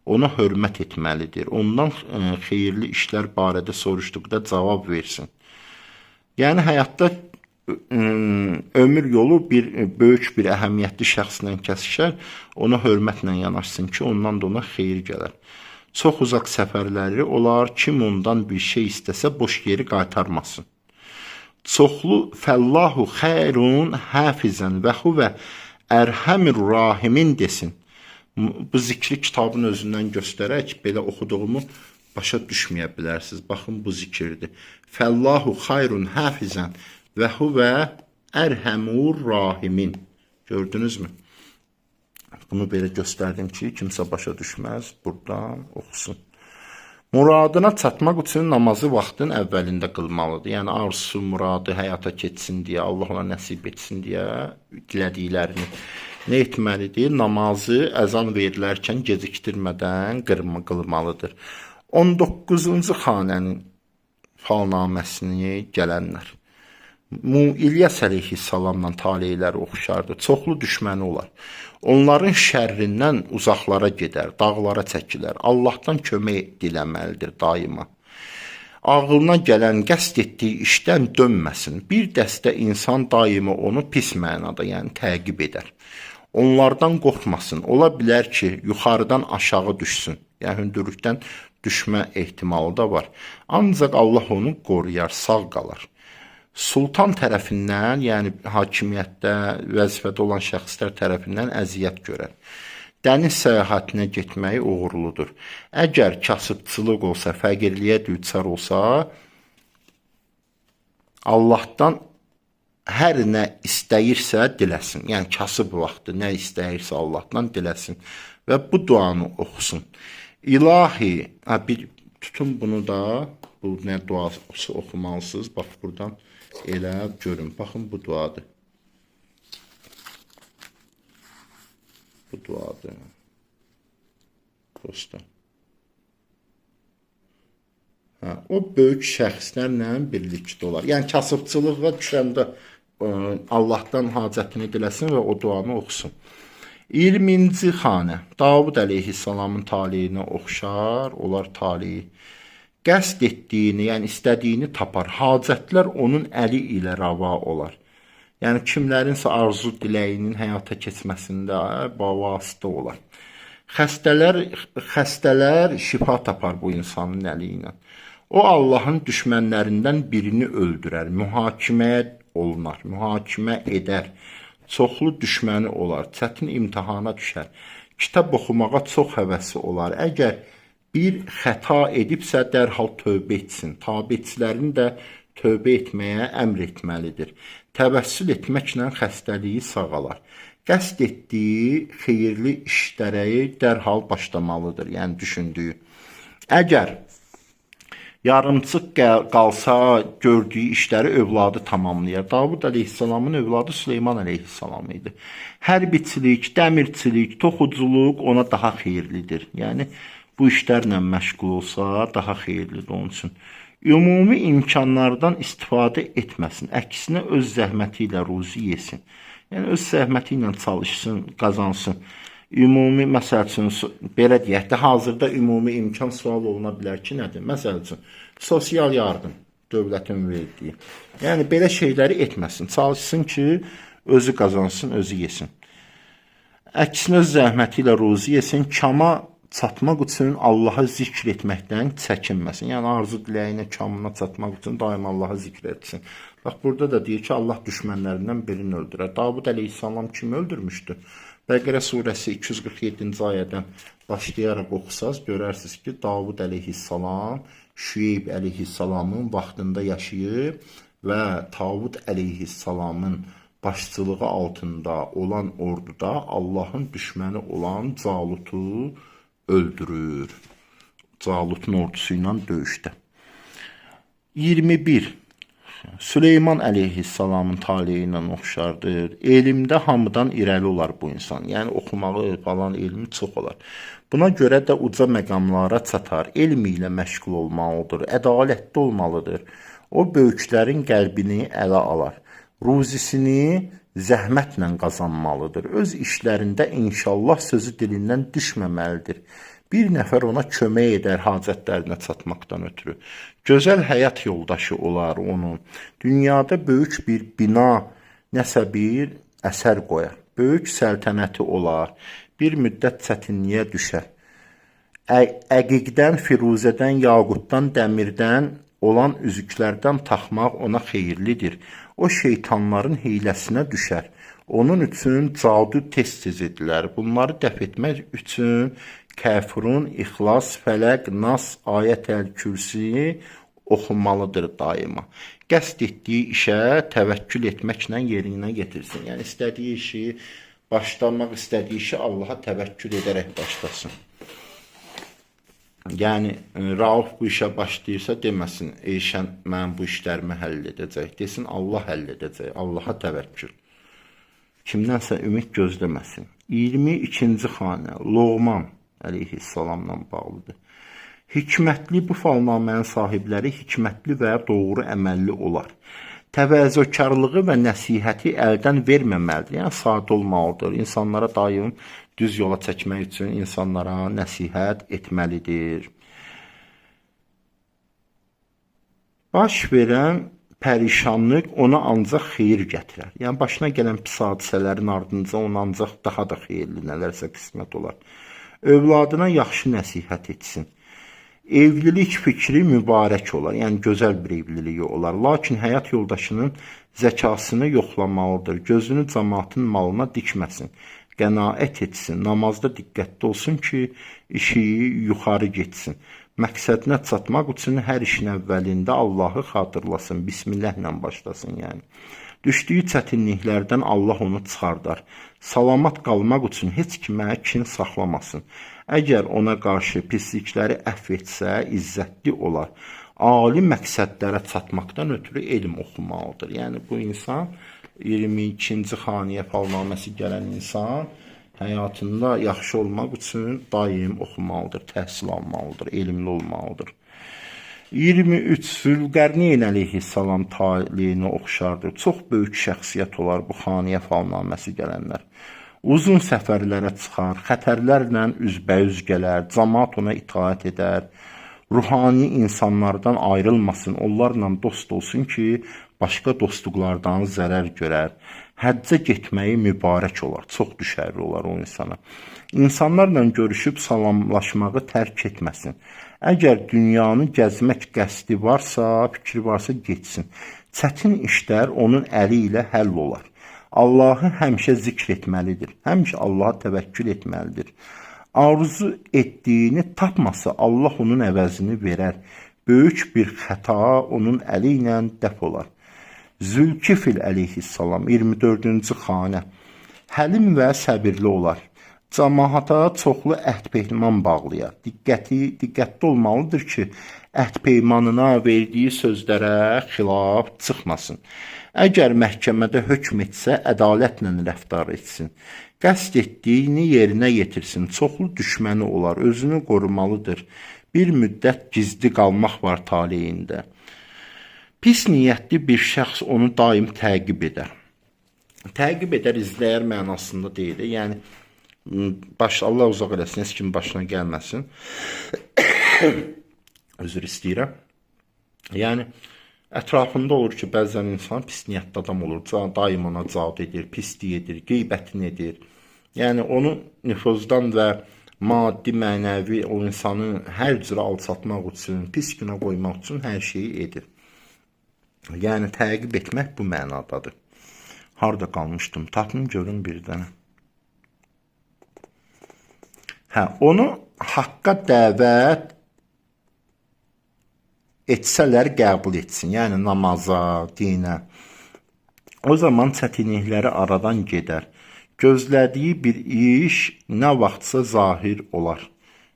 Ona hörmət etməlidir. Ondan xeyirli işlər barədə soruşduqda cavab versin. Yəni həyatda ömür yolu böyük bir əhəmiyyətli şəxslə kəsişər. Ona hörmətlə yanaşsın ki, ondan da ona xeyir gələr. Çox uzaq səfərləri olar, kim ondan bir şey istəsə boş yeri qaytarmasın. Çoxlu fəllahu xəyrun hafizən və huvə ərhəmir rahimin desin. Bu zikri kitabın özündən göstərək, belə oxuduğumu başa düşməyə bilərsiniz. Baxın, bu zikirdir. Fəllahu xayrun hafizən və huvə ərhəmur rahimin. Gördünüzmü? Bunu belə göstərdim ki, kimsə başa düşməz, buradan oxusun. Muradına çatmaq üçün namazı vaxtın əvvəlində qılmalıdır. Yəni, arzusu, muradı həyata keçsin deyə, Allah ona nəsib etsin deyə dilədiklərini nə etməlidir? Namazı əzan verilərkən gecikdirmədən qılmalıdır. 19-cu xanənin falnaməsini gələnlər. İlyas əleyhissalamla taleyləri oxşardı. Çoxlu düşməni olar. Onların şərrindən uzaqlara gedər, dağlara çəkilər. Allahdan kömək diləməlidir daima. Ağlına gələn, qəsd etdiyi işdən dönməsin. Bir dəstə insan daima onu pis mənada, yəni təqib edər. Onlardan qorxmasın. Ola bilər ki, yuxarıdan aşağı düşsün. Yəni hündürlükdən düşmə ehtimalı da var. Ancaq Allah onu qoruyar, sağ qalar. Sultan tərəfindən, yəni hakimiyyətdə, vəzifədə olan şəxslər tərəfindən əziyyət görər. Dəniz səyahətinə getməyi uğurludur. Əgər kasıbçılıq olsa, fəqirliyə düçar olsa, Allahdan hər nə istəyirsə diləsin. Yəni kasıb vaxtı nə istəyirsə Allahdan diləsin və bu duanı oxusun. İlahi, tutun bunu da, bu nə duası oxumalısınız. Bax, buradan elə görün. Baxın, bu duadır. Bu duadır. Dostum. O böyük şəxslərlə birlikdə olar. Yəni, kasıbçılığa düşəndə Allahdan hacətini diləsin və o duanı oxusun. 20-ci xanə. Davud əleyhissalamın taleyinə oxşar, olar taleyi. Qəsd etdiyini, yəni istədiyini tapar. Hacətlər onun əli ilə rava olar. Yəni kimlərinsə arzu diləyinin həyata keçməsində vasitə olar. Xəstələr şifa tapar bu insanın əli ilə. O Allahın düşmənlərindən birini öldürər, mühakiməyə olunar, mühakimə edər. Çoxlu düşməni olar, çətin imtihana düşər. Kitab oxumağa çox həvəsi olar. Əgər bir xəta edibsə dərhal tövbə etsin. Tabiçilərin də tövbə etməyə əmr etməlidir. Təvəssül etməklə xəstəliyi sağalar. Qəsd etdiyi xeyirli işlərə dərhal başlamalıdır, yəni düşündüyü. Əgər yarımçıq qalsa gördüyü işləri övladı tamamlayar. Davud əleyhissalamın övladı Süleyman əleyhissalam idi. Hərbiçilik, dəmirçilik, toxuculuq ona daha xeyirlidir. Yəni bu işlərlə məşğul olsa daha xeyirlidir onun üçün. Ümumi imkanlardan istifadə etməsin. Əksinə öz zəhməti ilə ruzi yesin. Yəni öz zəhməti ilə çalışsın, qazansın. Ümumi, məsəl üçün, belə deyək də, hazırda ümumi imkan sual oluna bilər ki, nədir? Məsəl üçün, sosial yardım dövlətin verdiyi. Yəni, belə şeyləri etməsin. Çalışsın ki, özü qazansın, özü yesin. Əksinə öz zəhməti ilə ruzi yesin, kama çatmaq üçün Allahı zikr etməkdən çəkinməsin. Yəni, arzu diləyinə, kamına çatmaq üçün daima Allahı zikr etsin. Bax, burada da deyir ki, Allah düşmənlərindən birini öldürər. Davud əleyhissalam kimi öldürmüşdü? Bəqərə surəsi 247-ci ayədən başlayaraq oxusaz, görərsiniz ki, Davud əleyhissalam Şüeyb əleyhissalamın vaxtında yaşayıb və Davud əleyhissalamın başçılığı altında olan orduda Allahın düşməni olan Calutu öldürür. Calutun ordusu ilə döyüşdə. 21. Süleyman əleyhissalamın taleyi ilə oxşardır. Elmdə hamıdan irəli olar bu insan. Yəni oxumağı falan elmi çox olar. Buna görə də uca məqamlara çatar. Elmi ilə məşğul olmalıdır, ədalətli olmalıdır. O böyüklərin qəlbini ələ alar. Ruzisini zəhmətlə qazanmalıdır. Öz işlərində inşallah sözü dilindən düşməməlidir. Bir nəfər ona kömək edər hacətlərinə çatmaqdan ötürü. Gözəl həyat yoldaşı olar onun. Dünyada böyük bir bina, nəsə bir əsər qoyar. Böyük səltənəti olar. Bir müddət çətinliyə düşər. Əqiqdən, firuzədən, yaqutdan, dəmirdən olan üzüklərdən taxmaq ona xeyirlidir. O şeytanların hiyləsinə düşər. Onun üçün cadu tez-tez edilər. Bunları dəf etmək üçün Kəfrun, İxlas, Fələq, Nas, Ayətəl-Kürsi oxunmalıdır daima. Qəsd etdiyi işə təvəkkül etməklə yerinə getirsin. Yəni istədiyi işi, başlamaq istədiyi işi Allaha təvəkkül edərək başlasın. Yəni Rauf bu işə başlayırsa deməsin, Eyşən mən bu işlərimi həll edəcək. Desin Allah həll edəcək. Allaha təvəkkül. Kimdənsə ümid gözləməsin. 22-ci xanə Loğman əleyhissalamla bağlıdır. Hikmətli bu falnamənin sahibləri hikmətli və doğru əməlli olar. Təvəzzökarlığı və nəsihəti əldən verməməlidir. Yəni sadə olmalıdır. İnsanlara daim düz yola çəkmək üçün insanlara nəsihət etməlidir. Baş verən pərişanlıq ona ancaq xeyir gətirər. Yəni başına gələn pis hadisələrin ardınca ona ancaq daha da xeyirli nələrsə qismət olar. Övladına yaxşı nəsihət etsin. Evlilik fikri mübarək olar, yəni gözəl bir evliliyi olar. Lakin həyat yoldaşının zəkasını yoxlamalıdır. Gözünü cəmaatın malına dikməsin. Qənaət etsin. Namazda diqqətli olsun ki, işi yuxarı getsin. Məqsədinə çatmaq üçün hər işin əvvəlində Allahı xatırlasın. Bismillahla başlasın yəni. Düşdüyü çətinliklərdən Allah onu çıxardar. Salamat qalmaq üçün heç kimə kin saxlamasın. Əgər ona qarşı pislikləri əfv etsə, izzətli olar. Ali məqsədlərə çatmaqdan ötürü elm oxumalıdır. Yəni bu insan 22-ci xaniyə falnaməsi gələn insan həyatında yaxşı olmaq üçün daim oxumalıdır, təhsil almalıdır, elmli olmalıdır. 23 Zülqərneyn əleyhissalam taleyinə oxşardır. Çox böyük şəxsiyyət olar bu xaniyə falnaməsi gələnlər. Uzun səfərlərə çıxar, xətərlərlə üzbəyüz gələr, cəmaat ona itaət edər, ruhani insanlardan ayrılmasın, onlarla dost olsun ki, başqa dostluqlardan zərər görər. Həccə getməyi mübarək olar, çox düşərli olar o insana. İnsanlarla görüşüb salamlaşmağı tərk etməsin. Əgər dünyanı gəzmək qəsdi varsa, fikri varsa getsin. Çətin işlər onun əli ilə həll olar. Allahı həmişə zikr etməlidir. Həmişə Allaha təvəkkül etməlidir. Arzu etdiyini tapmasa Allah onun əvəzini verər. Böyük bir xəta onun əli ilə dəf olar. Zülkifl əleyhissalam 24-cü xanə həlim və səbirli olar. Cəmaata çoxlu əhd-peyman bağlayar. Diqqətli olmalıdır ki, əhd-peymanına verdiyi sözlərə xilaf çıxmasın. Əgər məhkəmədə hökm etsə, ədalətlə rəftar etsin. Qəsd etdiyini yerinə yetirsin. Çoxlu düşməni olar, özünü qorumalıdır. Bir müddət gizli qalmaq var taleyində. Pis niyyətli bir şəxs onu daim təqib edər. Təqib edər, izləyər mənasında deyil. Yəni, Allah uzaq eləsin, heç kim başına gəlməsin. Özür istəyirəm. Yəni, ətrafında olur ki, bəzən insan pis niyyətli adam olur, daim ona cad edir, pislik edir, qeybətini edir. Yəni, onu nüfuzdan və maddi, mənəvi o insanı hər cürə alçatmaq üçün, pis günə qoymaq üçün hər şeyi edir. Yəni, təqib etmək bu mənadadır. Harada qalmışdım? Tapın, görün bir dənə. Onu haqqa dəvət etsələr qəbul etsin. Yəni, namaza, dinə. O zaman çətinlikləri aradan gedər. Gözlədiyi bir iş nə vaxtsa zahir olar.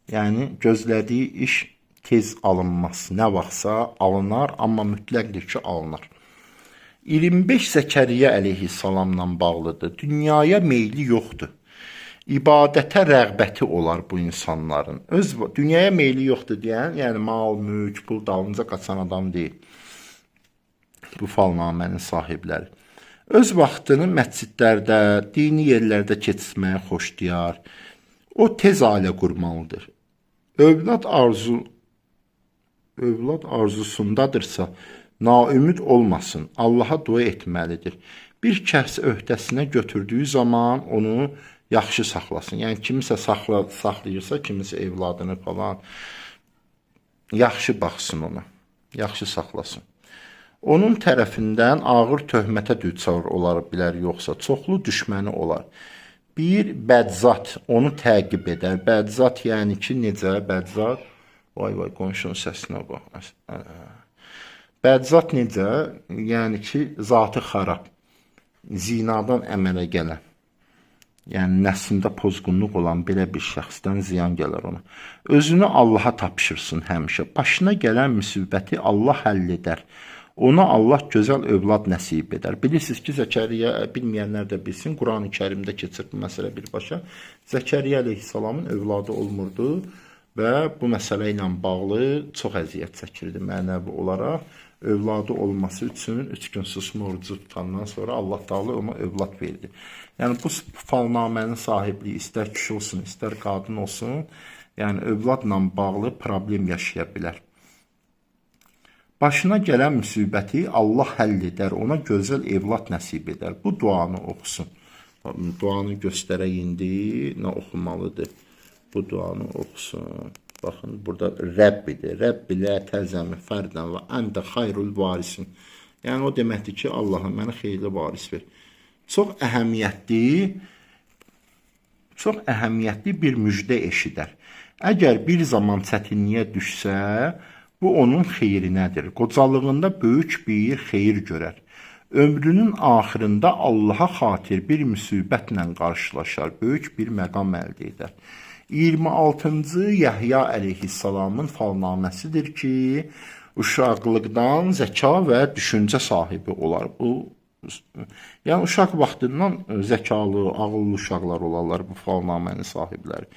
Yəni, gözlədiyi iş tez alınmaz. Nə vaxtsa alınar, amma mütləqdir ki, alınır. 25 Zəkəriyyə əleyhissalamla bağlıdır. Dünyaya meyli yoxdur. İbadətə rəğbəti olar bu insanların. Dünyaya meyli yoxdur deyən, yəni mal, mülk, pul dalınca qaçan adam deyil. Bu falnamənin sahibləri. Öz vaxtını məscidlərdə, dini yerlərdə keçirməyə xoşlayar. O tez ailə qurmalıdır. Övlad arzusundadırsa, naümid olmasın, Allaha dua etməlidir. Bir kəs öhdəsinə götürdüyü zaman onu yaxşı saxlasın. Yəni, kimisə saxlayırsa, kimisə evladını falan, yaxşı baxsın ona, yaxşı saxlasın. Onun tərəfindən ağır töhmətə düçar olar bilər, yoxsa çoxlu düşməni olar. Bir bədzat onu təqib edər. Bədzat yəni ki, necə bədzat? Vay, qonşunun səsinə bax. Bədzat necə? Yəni ki, zatı xarab, zinadan əmələ gələn, yəni nəslində pozğunluq olan belə bir şəxsdən ziyan gələr ona. Özünü Allaha tapşırsın həmişə. Başına gələn müsibəti Allah həll edər. Ona Allah gözəl övlad nəsib edər. Bilirsiniz ki, Zəkəriyyə, bilməyənlər də bilsin, Quran-ı Kərimdə keçir bu məsələ birbaşa. Zəkəriyyə əleyhissalamın övladı olmurdu və bu məsələ ilə bağlı çox əziyyət çəkirdi mənəvi olaraq. Övladı olması üçün 3 gün susma orucu tutandan sonra Allah Taala ona övlad verdi. Yəni bu falnamənin sahibliyi istər kişi olsun, istər qadın olsun, yəni övladla bağlı problem yaşaya bilər. Başına gələn müsibəti Allah həll edər, ona gözəl evlad nəsib edər. Bu duanı oxusun. Duanı göstərək indi, nə oxumalıdır? Bu duanı oxusun. Baxın, burada Rəbbidir. Rəbbi lə təzəmi fərdən və əndə xayrul varisin. Yəni, o deməkdir ki, Allahım, mənə xeyirli varis ver. Çox əhəmiyyətli bir müjdə eşidər. Əgər bir zaman çətinliyə düşsə, bu onun xeyrinədir. Qocalığında böyük bir xeyir görər. Ömrünün axırında Allaha xatir bir müsibətlə qarşılaşar, böyük bir məqam əldə edər. 26-cı Yəhya əleyhissalamın falnaməsidir ki, uşaqlıqdan zəka və düşüncə sahibi olar. Yəni, uşaq vaxtından zəkalı, ağıllı uşaqlar olarlar bu falnamənin sahibləri.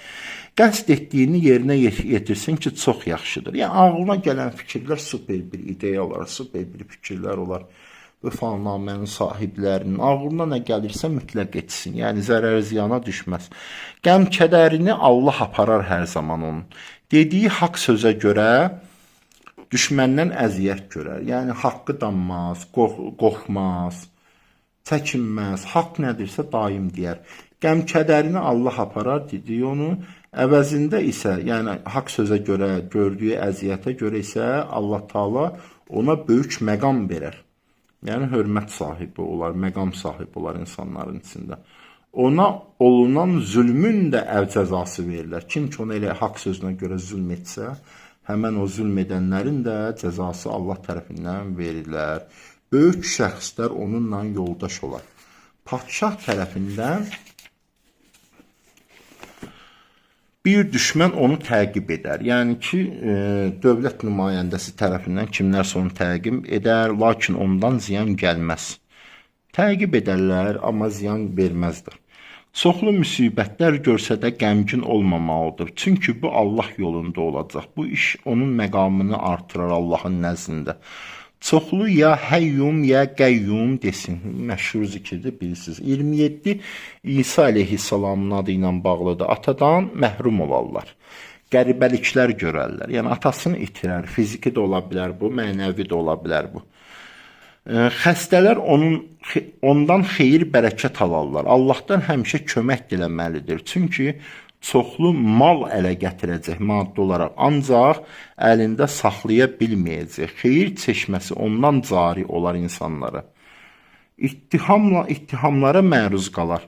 Qəsd etdiyini yerinə yetirsin ki, çox yaxşıdır. Yəni, ağılına gələn fikirlər super bir ideya olar, super bir fikirlər olar. Bu falnamənin sahiblərinin ağılına nə gəlirsə mütləq etsin. Yəni, zərər ziyana düşməz. Qəm-kədərini Allah aparar hər zaman onun. Dediyi haqq sözə görə düşməndən əziyyət görər. Yəni, haqqı danmaz, qorxmaz, çəkinməz, haqq nədirsə daim deyər. Qəm-kədərini Allah aparar, dediyi onu, əvəzində isə, yəni haqq sözə görə, gördüyü əziyyətə görə isə Allah Taala ona böyük məqam verər. Yəni, hörmət sahibi olar, məqam sahibi olar insanların içində. Ona olunan zülmün də əv cəzası verirlər. Kim ki, ona elə haqq sözünə görə zülm etsə, həmən o zülm edənlərin də cəzası Allah tərəfindən verirlər. Böyük şəxslər onunla yoldaş olar. Padşah tərəfindən bir düşmən onu təqib edər. Yəni ki, dövlət nümayəndəsi tərəfindən kimlərsə onu təqib edər, lakin ondan ziyan gəlməz. Təqib edərlər, amma ziyan verməzdir. Çoxlu müsibətlər görsə də qəmgin olmamalıdır. Çünki bu Allah yolunda olacaq. Bu iş onun məqamını artırar Allahın nəzdində. Çoxlu ya həyyum, ya qəyyum desin. Məşhur zikirdir, bilirsiniz. 27 İsa əleyhissalamın adı ilə bağlıdır. Atadan məhrum olarlar. Qəribəliklər görərlər. Yəni, atasını itirər. Fiziki də ola bilər bu, mənəvi də ola bilər bu. Xəstələr ondan xeyir bərəkət alarlar. Allahdan həmişə kömək diləməlidir. Çünki çoxlu mal ələ gətirəcək maddi olaraq, ancaq əlində saxlaya bilməyəcək. Xeyir çeşməsi ondan cari olar insanlara. İttihamlara məruz qalar.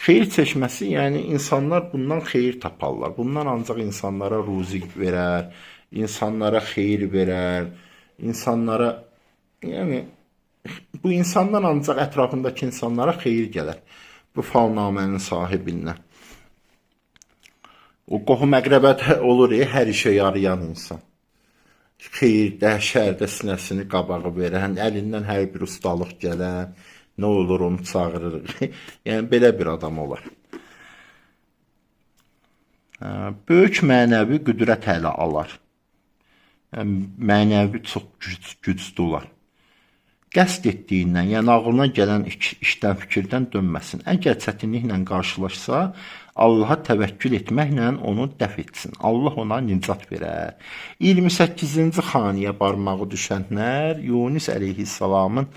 Xeyir çeşməsi, yəni insanlar bundan xeyir taparlar. Bundan ancaq insanlara ruzi verər, insanlara xeyir verər, insanlara, yəni bu insandan ancaq ətrafındakı insanlara xeyir gələr. Bu falnamənin sahibindən. O qohum əqrəbədə olur, hər işə yarayan insan. xeyirdə, şərdə sinəsini qabağı verən, əlindən hər bir ustalıq gələn, nə olur onu çağırır. Yəni belə bir adam olar. Böyük mənəvi qüdrət ələ alar. Yəni, mənəvi çox güclü olar. Qəsd etdiyindən, yəni ağlına gələn işdən, fikirdən dönməsin. Əgər çətinliklə qarşılaşsa, Allaha təvəkkül etməklə onu dəf etsin. Allah ona nicat verər. 28-ci xaniyə barmağı düşənlər Yunus əleyhissalamın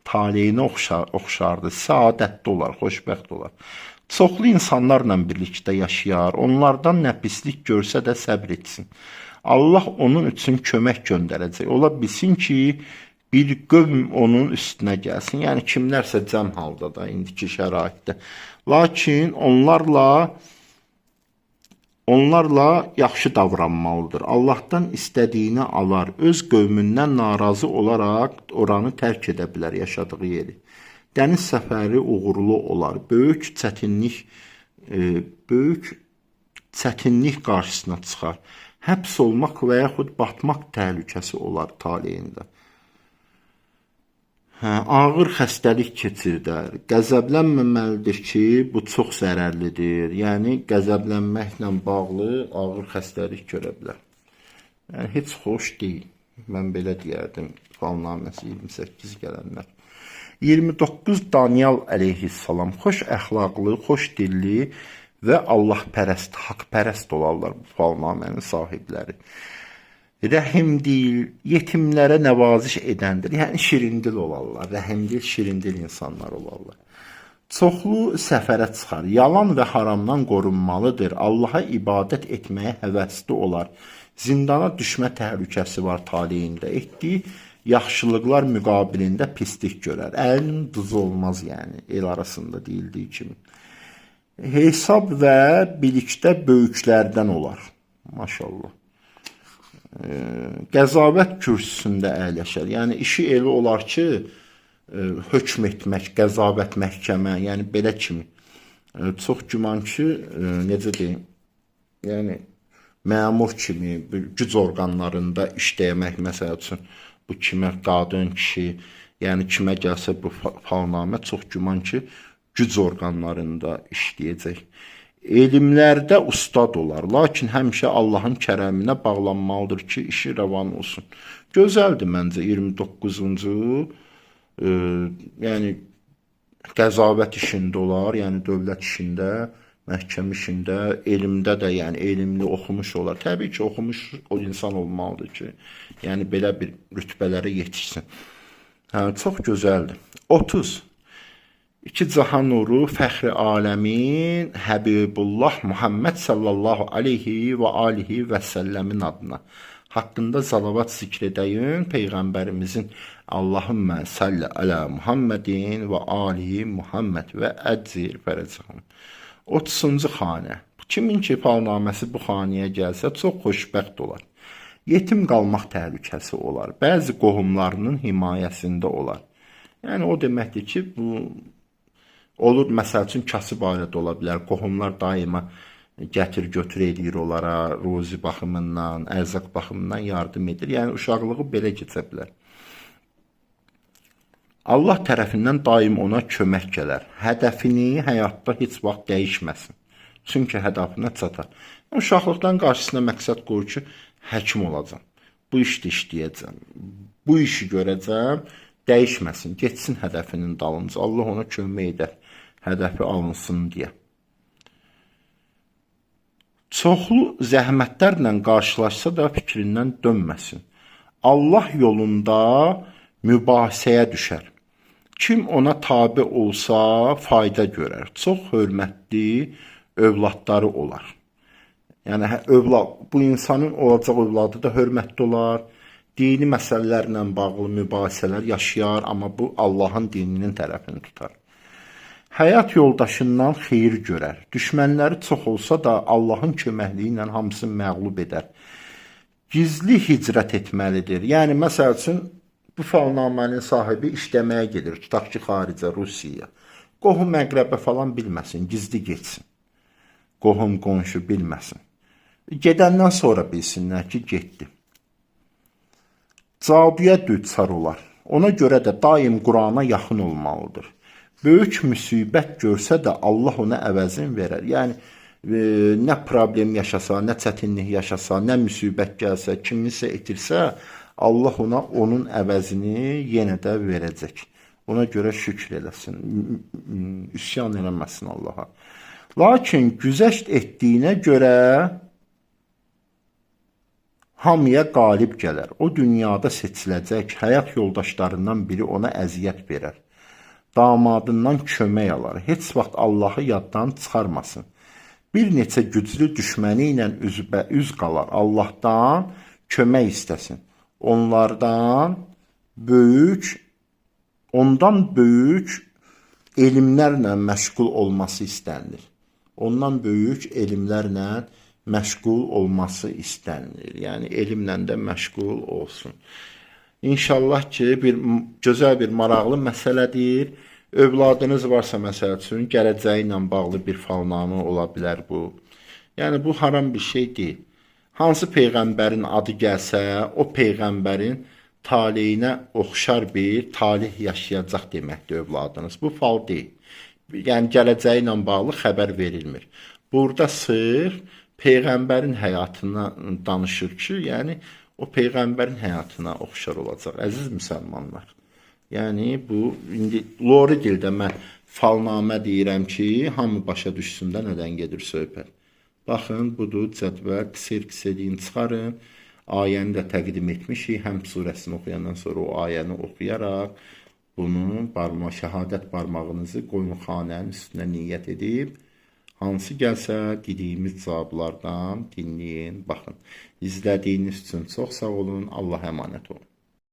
taleyinə oxşardı. Səadətli olar, xoşbəxt olar. Çoxlu insanlarla birlikdə yaşayar. Onlardan nə pislik görsə də səbr etsin. Allah onun üçün kömək göndərəcək. Ola bilsin ki, bir qövm onun üstünə gəlsin. Yəni kimlərsə cəm halda da indiki şəraitdə. Lakin onlarla yaxşı davranmalıdır. Allahdan istədiyini alar. Öz qövmündən narazı olaraq oranı tərk edə bilər yaşadığı yeri. Dəniz səfəri uğurlu olar. Böyük çətinlik qarşısına çıxar. Həbs olmaq və yaxud batmaq təhlükəsi olar taleyində. Ağır xəstəlik keçirdər. Qəzəblənməməlidir ki, bu çox zərərlidir. Yəni, qəzəblənməklə bağlı ağır xəstəlik görə bilər. Yəni, heç xoş deyil. Mən belə deyərdim, Falnaməsi 28 gələnlər. 29 Daniel əleyhissalam xoş əxlaqlı, xoş dilli və Allahpərəst, haqpərəst olarlar bu falnamənin sahibləri. Rəhimdil, yetimlərə nəvaziş edəndir. Yəni şirindil olarlar, rəhimdil, şirindil insanlar olarlar. Çoxlu səfərə çıxar, yalan və haramdan qorunmalıdır. Allaha ibadət etməyə həvəsli olar. Zindana düşmə təhlükəsi var taleyində. Etdiyi yaxşılıqlar müqabilində pislik görər. Əlinin duzu olmaz, yəni el arasında deyildiyi kimi. Hesab və bilikdə böyüklərdən olar. Maşallah. Qəzavət kürsüsündə əyləşər. Yəni işi elə olar ki, hökm etmək, qəzavət məhkəmə, yəni belə kimi. Çox güman ki, necə deyim, yəni məmur kimi, güc orqanlarında işləyəmək, məsəl üçün, bu kimə, qadın, kişi, yəni kimə gəlsə bu falnamə çox güman ki, güc orqanlarında işləyəcək. Elmlərdə ustad olar, lakin həmişə Allahın kərəminə bağlanmalıdır ki, işi rəvan olsun. Gözəldir məncə 29-cu, yəni qəzavət işində olar, yəni dövlət işində, məhkəmə işində, elmdə də, yəni elmli oxumuş olar. Təbii ki, oxumuş o insan olmalıdır ki, yəni belə bir rütbələrə yetişsin. Çox gözəldir. 30. İki cahan nuru, fəxri aləmin, Həbibullah Muhammed sallallahu aleyhi və alihi və səlləmin adına haqqında salavat zikr edəyin Peyğəmbərimizin Allahümmə salli alə Muhammedin və alihi Muhammed və əczir fərəcəhəm. 30-cu xanə. Kimin ki falnaməsi bu xanəyə gəlsə çox xoşbəxt olar. Yetim qalmaq təhlükəsi olar. Bəzi qohumlarının himayəsində olar. Yəni o deməkdir ki, bu olur, məsəl üçün kasıb ailədə ola bilər. Qohumlar daima gətir-götür edir onlara, ruzi baxımından, ərzaq baxımından yardım edir. Yəni uşaqlığı belə keçə bilər. Allah tərəfindən daim ona kömək gələr. Hədəfini həyatda heç vaxt dəyişməsin. Çünki hədəfinə çatar. Uşaqlıqdan qarşısına məqsəd qoyur ki, həkim olacam. Bu işdə işləyəcəm. Bu işi görəcəm. Dəyişməsin, geçsin hədəfinin dalınca. Allah ona kömək edər, hədəfi alınsın deyə. Çoxlu zəhmətlərlə qarşılaşsa da fikrindən dönməsin. Allah yolunda mübahisəyə düşər. Kim ona tabi olsa fayda görər. Çox hörmətli övladları olar. Yəni bu insanın olacaq övladı da hörmətli olar. Dini məsələlərlə bağlı mübahisələr yaşayar, amma bu Allahın dininin tərəfini tutar. Həyat yoldaşından xeyir görər. Düşmənləri çox olsa da Allahın köməkliyi ilə hamısını məğlub edər. Gizli hicrət etməlidir. Yəni, məsəl üçün, bu falnamənin sahibi işləməyə gedir, tutaq ki, xaricə, Rusiyaya. Qohum məqrəbə falan bilməsin, gizli geçsin. Qohum, qonşu bilməsin. Gedəndən sonra bilsinlər ki, getdi. caduya düçar olar. Ona görə də daim Qurana yaxın olmalıdır. Böyük müsibət görsə də Allah ona əvəzin verər. Yəni nə problem yaşasa, nə çətinlik yaşasa, nə müsibət gəlsə, kiminsə itirsə, Allah ona onun əvəzini yenə də verəcək. Ona görə şükür eləsin, üsyan eləməsin Allaha. Lakin güzəşt etdiyinə görə hamıya qalib gələr. O dünyada seçiləcək, həyat yoldaşlarından biri ona əziyyət verər. Damadından kömək alar. Heç vaxt Allahı yaddan çıxarmasın. Bir neçə güclü düşməni ilə üzbəüz qalar. Allahdan kömək istəsin. Ondan böyük elmlərlə məşğul olması istənilir. Ondan böyük elmlərlə məşğul olması istənilir. Yəni elmlə də məşğul olsun. İnşallah ki, gözəl bir maraqlı məsələdir. Övladınız varsa məsəl üçün, gələcəyi ilə bağlı bir falnamə ola bilər bu. Yəni bu haram bir şey deyil. Hansı peyğəmbərin adı gəlsə, o peyğəmbərin taleyinə oxşar bir talih yaşayacaq deməkdir övladınız. Bu fal deyil. Yəni gələcəyi ilə bağlı xəbər verilmir. Burada sırf peyğəmbərin həyatına danışır ki, yəni o peyğəmbərin həyatına oxşar olacaq. Əziz müsəlmanlar. Yəni bu indi lori dildə mən falnamə deyirəm ki, hamı başa düşsün də nədən gedir söhbət. Baxın, budur cədvəl, qısa-qısa çıxarın. Ayəni də təqdim etmişik. Həmd surəsini oxuyandan sonra o ayəni oxuyaraq bunu şəhadət barmağınızı qoyun xanənin üstünə niyyət edib, hansı gəlsə dediyimiz cavablardan dinləyin, baxın. İzlədiyiniz üçün çox sağ olun. Allah əmanət olun.